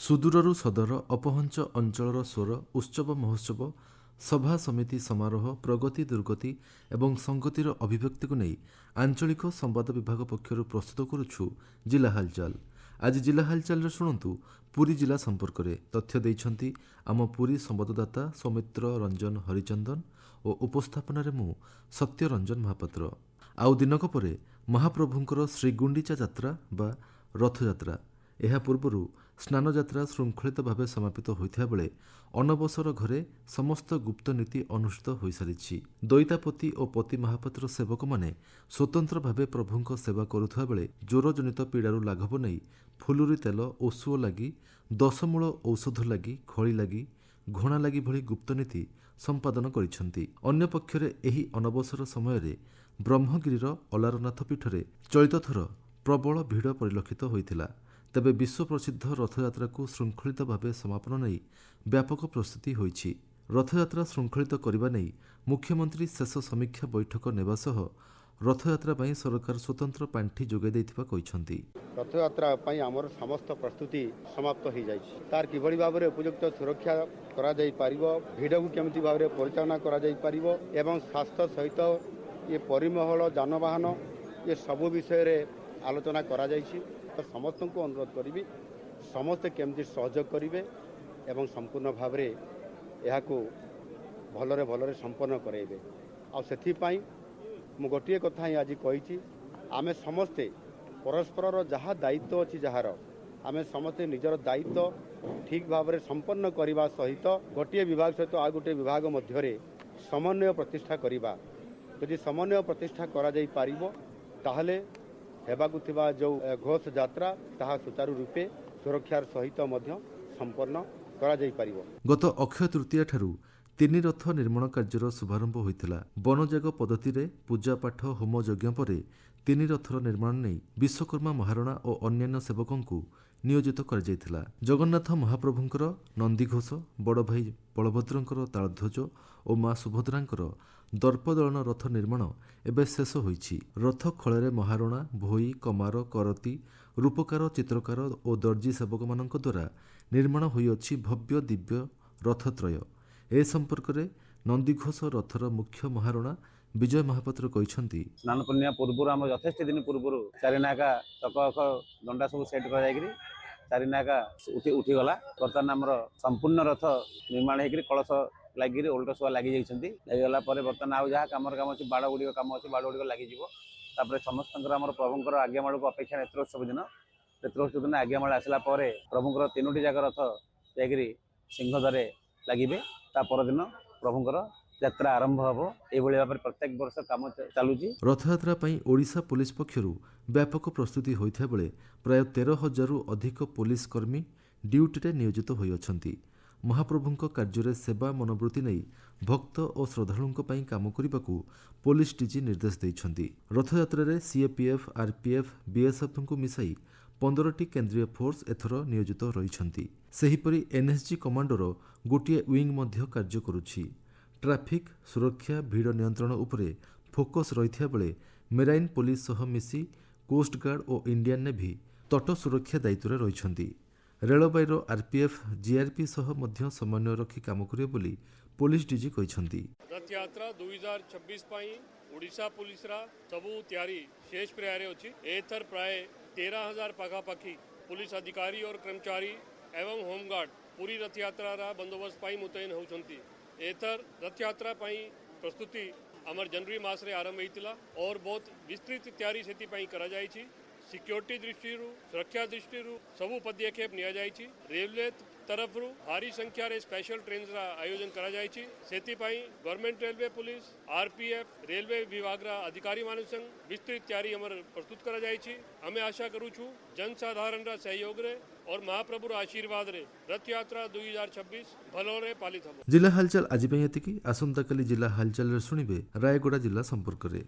ସୁଦୂରରୁ ସଦର ଅପହଞ୍ଚ ଅଞ୍ଚଳର ସ୍ୱର ଉତ୍ସବ ମହୋତ୍ସବ ସଭା ସମିତି ସମାରୋହ ପ୍ରଗତି ଦୁର୍ଗତି ଏବଂ ସଂଗତିର ଅଭିବ୍ୟକ୍ତିକୁ ନେଇ ଆଞ୍ଚଳିକ ସମ୍ବାଦ ବିଭାଗ ପକ୍ଷରୁ ପ୍ରସ୍ତୁତ କରୁଛୁ ଜିଲ୍ଲା ହାଲଚାଲ। ଆଜି ଜିଲ୍ଲା ହାଲଚାଲରେ ଶୁଣନ୍ତୁ ପୁରୀ ଜିଲ୍ଲା ସମ୍ପର୍କରେ ତଥ୍ୟ ଦେଇଛନ୍ତି ଆମ ପୁରୀ ସମ୍ବାଦଦାତା ସୌମିତ୍ର ରଞ୍ଜନ ହରିଚନ୍ଦନ ଓ ଉପସ୍ଥାପନାରେ ମୁଁ ସତ୍ୟରଞ୍ଜନ ମହାପାତ୍ର। ଆଉ ଦିନକ ପରେ ମହାପ୍ରଭୁଙ୍କର ଶ୍ରୀଗୁଣ୍ଡିଚା ଯାତ୍ରା ବା ରଥଯାତ୍ରା। ଏହା ପୂର୍ବରୁ ସ୍ନାନଯାତ୍ରା ଶୃଙ୍ଖଳିତ ଭାବେ ସମାପିତ ହୋଇଥିବା ବେଳେ ଅନବସର ଘରେ ସମସ୍ତ ଗୁପ୍ତ ନୀତି ଅନୁଷ୍ଠିତ ହୋଇସାରିଛି। ଦଇତାପତି ଓ ପତି ମହାପାତ୍ର ସେବକମାନେ ସ୍ୱତନ୍ତ୍ର ଭାବେ ପ୍ରଭୁଙ୍କ ସେବା କରୁଥିବା ବେଳେ ଜ୍ୱରଜନିତ ପୀଡ଼ାରୁ ଲାଘବ ନେଇ ଫୁଲୁରି ତେଲ ଓ ସୁଅ ଲାଗି ଦଶମୂଳ ଔଷଧ ଲାଗି ଖଳି ଲାଗି ଘୋଣା ଲାଗି ଭଳି ଗୁପ୍ତନୀତି ସମ୍ପାଦନ କରିଛନ୍ତି। ଅନ୍ୟପକ୍ଷରେ ଏହି ଅନବସର ସମୟରେ ବ୍ରହ୍ମଗିରିର ଅଲାରନାଥ ପୀଠରେ ଚଳିତ ଥର ପ୍ରବଳ ଭିଡ଼ ପରିଲକ୍ଷିତ ହୋଇଥିଲା। ତେବେ ବିଶ୍ୱପ୍ରସିଦ୍ଧ ରଥଯାତ୍ରାକୁ ଶୃଙ୍ଖଳିତ ଭାବେ ସମାପନ ନେଇ ବ୍ୟାପକ ପ୍ରସ୍ତୁତି ହୋଇଛି। ରଥଯାତ୍ରା ଶୃଙ୍ଖଳିତ କରିବା ନେଇ ମୁଖ୍ୟମନ୍ତ୍ରୀ ଶେଷ ସମୀକ୍ଷା ବୈଠକ ନେବା ସହ ରଥଯାତ୍ରା ପାଇଁ ସରକାର ସ୍ୱତନ୍ତ୍ର ପାଣ୍ଠି ଯୋଗାଇ ଦେଇଥିବା କହିଛନ୍ତି। ରଥଯାତ୍ରା ପାଇଁ ଆମର ସମସ୍ତ ପ୍ରସ୍ତୁତି ସମାପ୍ତ ହୋଇଯାଇଛି। ତାର କିଭଳି ଭାବରେ ଉପଯୁକ୍ତ ସୁରକ୍ଷା କରାଯାଇପାରିବ, ଭିଡ଼କୁ କେମିତି ଭାବରେ ପରିଚାଳନା କରାଯାଇପାରିବ ଏବଂ ସ୍ୱାସ୍ଥ୍ୟ ସହିତ ଏ ପରିମହଳ ଯାନବାହନ ଏ ସବୁ ବିଷୟରେ ଆଲୋଚନା କରାଯାଇଛି। ସମସ୍ତଙ୍କୁ ଅନୁରୋଧ କରିବି ସମସ୍ତେ କେମିତି ସହଯୋଗ କରିବେ ଏବଂ ସମ୍ପୂର୍ଣ୍ଣ ଭାବରେ ଏହାକୁ ଭଲରେ ସମ୍ପନ୍ନ କରାଇବେ। ଆଉ ସେଥିପାଇଁ ମୁଁ ଗୋଟିଏ କଥା ହିଁ ଆଜି କହିଛି, ଆମେ ସମସ୍ତେ ପରସ୍ପରର ଯାହା ଦାୟିତ୍ୱ ଅଛି ଆମେ ସମସ୍ତେ ନିଜର ଦାୟିତ୍ୱ ଠିକ୍ ଭାବରେ ସମ୍ପନ୍ନ କରିବା ସହିତ ଗୋଟିଏ ବିଭାଗ ସହିତ ଆଉ ଗୋଟିଏ ବିଭାଗ ମଧ୍ୟରେ ସମନ୍ୱୟ ପ୍ରତିଷ୍ଠା କରିବା। ଯଦି ସମନ୍ୱୟ ପ୍ରତିଷ୍ଠା କରାଯାଇପାରିବ ତାହେଲେ ହେବାକୁ ଥିବା ଯେଉଁ ଘୋଷ ଯାତ୍ରା ତାହା ସୁଚାରୁ ରୂପେ ସୁରକ୍ଷାର ସହିତ ମଧ୍ୟ ସମ୍ପନ୍ନ କରାଯାଇପାରିବ। ଗତ ଅକ୍ଷୟ ତୃତୀୟା ଠାରୁ ତିନି ରଥ ନିର୍ମାଣ କାର୍ଯ୍ୟର ଶୁଭାରମ୍ଭ ହୋଇଥିଲା। ବନଯାଗ ପଦ୍ଧତିରେ ପୂଜାପାଠ ହୋମ ଯଜ୍ଞ ପରେ ତିନି ରଥର ନିର୍ମାଣ ନେଇ ବିଶ୍ୱକର୍ମା ମହାରଣା ଓ ଅନ୍ୟାନ୍ୟ ସେବକଙ୍କୁ ନିୟୋଜିତ କରାଯାଇଥିଲା। ଜଗନ୍ନାଥ ମହାପ୍ରଭୁଙ୍କର ନନ୍ଦିଘୋଷ, ବଡ଼ଭାଇ ବଳଭଦ୍ରଙ୍କର ତାଳଧ୍ୱଜ ଓ ମା ସୁଭଦ୍ରାଙ୍କର ଦର୍ପଦଳନ ରଥ ନିର୍ମାଣ ଏବେ ଶେଷ ହୋଇଛି। ରଥ ଖଳାରେ ମହାରଣା, ଭୋଇ, କମାର, କରତି, ରୂପକାର, ଚିତ୍ରକାର ଓ ଦର୍ଜୀ ସେବକମାନଙ୍କ ଦ୍ୱାରା ନିର୍ମାଣ ହୋଇଅଛି ଭବ୍ୟ ଦିବ୍ୟ ରଥତ୍ରୟ। ଏ ସମ୍ପର୍କରେ ନନ୍ଦିଘୋଷ ରଥର ମୁଖ୍ୟ ମହାରଣା ବିଜୟ ମହାପାତ୍ର କହିଛନ୍ତି, ସ୍ନାନ ପୂର୍ଣ୍ଣିମା ପୂର୍ବରୁ ଆମର ଯଥେଷ୍ଟ ଦିନ ପୂର୍ବରୁ ଚାରିନାକା ଚକ ଦଣ୍ଡା ସବୁ ସେଟ୍ କରାଯାଇକରି ଚାରିନାକା ଉଠିଗଲା। ବର୍ତ୍ତମାନ ଆମର ସମ୍ପୂର୍ଣ୍ଣ ରଥ ନିର୍ମାଣ ହେଇକରି କଳସ ଲାଗିକରି ଓଲଟ ଶୁଆ ଲାଗିଯାଇଛନ୍ତି। ଲାଗିଗଲା ପରେ ବର୍ତ୍ତମାନ ଆଉ ଯାହା କାମ ଅଛି ବାଡ଼ ଗୁଡ଼ିକ କାମ ଅଛି, ବାଡ଼ ଗୁଡ଼ିକ ଲାଗିଯିବ। ତାପରେ ସମସ୍ତଙ୍କର ଆମର ପ୍ରଭୁଙ୍କର ଆଜ୍ଞାମାଳକୁ ଅପେକ୍ଷା ନେତ୍ରୋତ୍ସବ ଦିନ ଆଜ୍ଞାମାଳ ଆସିଲା ପରେ ପ୍ରଭୁଙ୍କର ତିନୋଟି ଯାକ ରଥ ଯାଇକରି ସିଂହଦ୍ୱାରେ ଲାଗିବେ। ତା ପରଦିନ ପ୍ରଭୁଙ୍କର ଯାତ୍ରା ଆରମ୍ଭ ହେବ। ଏଇଭଳି ଭାବରେ ପ୍ରତ୍ୟେକ ବର୍ଷ କାମ ଚାଲୁଛି। ରଥଯାତ୍ରା ପାଇଁ ଓଡ଼ିଶା ପୋଲିସ ପକ୍ଷରୁ ବ୍ୟାପକ ପ୍ରସ୍ତୁତି ହୋଇଥିବା ବେଳେ ପ୍ରାୟ 13,000ରୁ ଅଧିକ ପୋଲିସ କର୍ମୀ ଡ୍ୟୁଟିରେ ନିୟୋଜିତ ହୋଇଅଛନ୍ତି। ମହାପ୍ରଭୁଙ୍କ କାର୍ଯ୍ୟରେ ସେବା ମନୋବୃତ୍ତି ନେଇ ଭକ୍ତ ଓ ଶ୍ରଦ୍ଧାଳୁଙ୍କ ପାଇଁ କାମ କରିବାକୁ ପୋଲିସ ଡିଜି ନିର୍ଦ୍ଦେଶ ଦେଇଛନ୍ତି। ରଥଯାତ୍ରାରେ ସିଏପିଏଫ୍, ଆର୍ପିଏଫ୍, ବିଏସ୍ଏଫ୍ଙ୍କୁ ମିଶାଇ 15ଟି କେନ୍ଦ୍ରୀୟ ଫୋର୍ସ ଏଥର ନିୟୋଜିତ ରହିଛନ୍ତି। ସେହିପରି ଏନ୍ଏସ୍ଜି କମାଣ୍ଡୋର ଗୋଟିଏ ୱିଙ୍ଗ ମଧ୍ୟ କାର୍ଯ୍ୟ କରୁଛି। ଟ୍ରାଫିକ୍ ସୁରକ୍ଷା, ଭିଡ଼ ନିୟନ୍ତ୍ରଣ ଉପରେ ଫୋକସ୍ ରହିଥିବା ବେଳେ ମେରାଇନ୍ ପୋଲିସ ସହ ମିଶି କୋଷ୍ଟଗାର୍ଡ ଓ ଇଣ୍ଡିଆନ୍ ନେଭି ତଟ ସୁରକ୍ଷା ଦାୟିତ୍ୱରେ ରହିଛନ୍ତି। ରେଳବାଇର ଆର୍ପିଏଫ୍, ଜିଆର୍ପି ସହ ମଧ୍ୟ ସମନ୍ୱୟ ରଖି କାମ କରିବେ ବୋଲି ପୋଲିସ ଡିଜି କହିଛନ୍ତି। ରଥଯାତ୍ରା 2026 ପାଇଁ ଓଡ଼ିଶା ପୋଲିସର ସବୁ ତିଆରି ଶେଷ ପ୍ରାୟରେ ଅଛି। ଏଥର ପ୍ରାୟ 13,000 ପାଖାପାଖି पुलिस अधिकारी और कर्मचारी एवं होमगार्ड पूरी रथयात्रा बंदोबस्त पाई मुतयन होती। एथर रथयात्रा प्रस्तुति आमर जनवरी मास रे आरंभ होता और बहुत विस्तृत तैयारी से करा जायछि। सिक्योरिटी दृष्टि सुरक्षा दृष्टि सबू पदक्षेप निया जायछि। रेलवे तरफ भारी संख्या रे स्पेशल ट्रेन आयोजन करा जायछि। सेतिपाई government railway police RPF railway विभाग अधिकारी मान संग विस्तृत तैयारी अमर प्रस्तुत करा जायछि। हमें आशा करूँ छु जनसाधारण सहयोग रे और महाप्रभुर आशीर्वाद रे रथयात्रा 2026 भलोरे पालित हम। जिला हालचाल आज एतिकी। आसंता काली जिला हालचाल शुणिबे रायगड़ा जिला संपर्क रे।